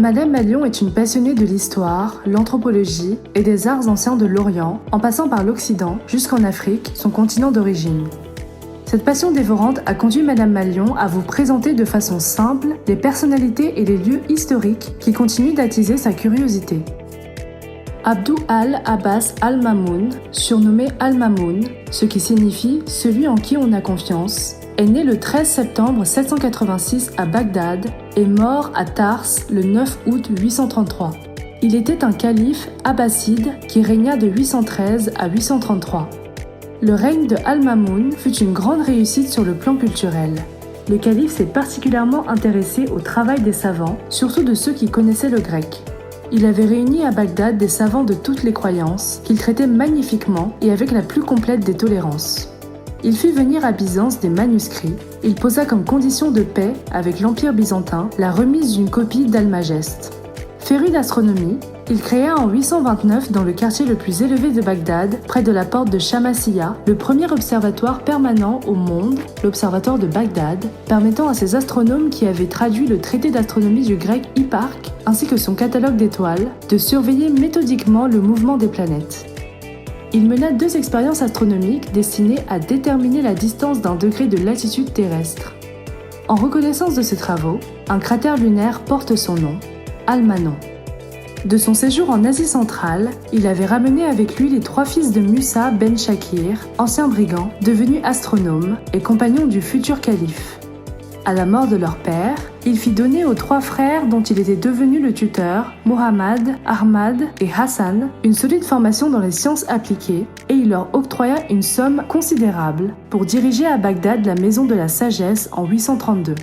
Madame Malion est une passionnée de l'histoire, l'anthropologie et des arts anciens de l'Orient, en passant par l'Occident jusqu'en Afrique, son continent d'origine. Cette passion dévorante a conduit Madame Malion à vous présenter de façon simple les personnalités et les lieux historiques qui continuent d'attiser sa curiosité. Abdou al-Abbas al-Mamoun, surnommé al-Mamoun, ce qui signifie « celui en qui on a confiance », est né le 13 septembre 786 à Bagdad et mort à Tars le 9 août 833. Il était un calife abbasside qui régna de 813 à 833. Le règne de Al-Mamoun fut une grande réussite sur le plan culturel. Le calife s'est particulièrement intéressé au travail des savants, surtout de ceux qui connaissaient le grec. Il avait réuni à Bagdad des savants de toutes les croyances, qu'il traitait magnifiquement et avec la plus complète des tolérances. Il fit venir à Byzance des manuscrits. Il posa comme condition de paix avec l'Empire byzantin la remise d'une copie d'Almageste. Féru d'astronomie, il créa en 829 dans le quartier le plus élevé de Bagdad, près de la porte de Shamassiya, le premier observatoire permanent au monde, l'observatoire de Bagdad, permettant à ses astronomes qui avaient traduit le traité d'astronomie du grec Hipparque, ainsi que son catalogue d'étoiles, de surveiller méthodiquement le mouvement des planètes. Il mena 2 expériences astronomiques destinées à déterminer la distance d'un degré de latitude terrestre. En reconnaissance de ces travaux, un cratère lunaire porte son nom, Almanon. De son séjour en Asie centrale, il avait ramené avec lui les 3 fils de Musa ben Shakir, ancien brigand, devenu astronome et compagnon du futur calife. À la mort de leur père, il fit donner aux 3 frères dont il était devenu le tuteur, Muhammad, Ahmad et Hassan, une solide formation dans les sciences appliquées et il leur octroya une somme considérable pour diriger à Bagdad la maison de la sagesse en 832.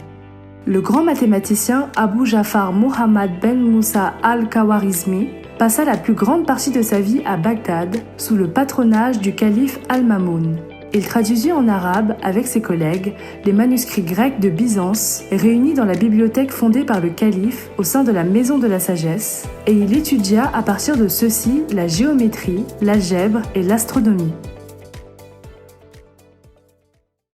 Le grand mathématicien Abu Ja'far Muhammad ben Musa al-Khawarizmi passa la plus grande partie de sa vie à Bagdad sous le patronage du calife Al-Mamoun. Il traduisit en arabe, avec ses collègues, les manuscrits grecs de Byzance réunis dans la bibliothèque fondée par le calife au sein de la Maison de la Sagesse, et il étudia à partir de ceux-ci la géométrie, l'algèbre et l'astronomie.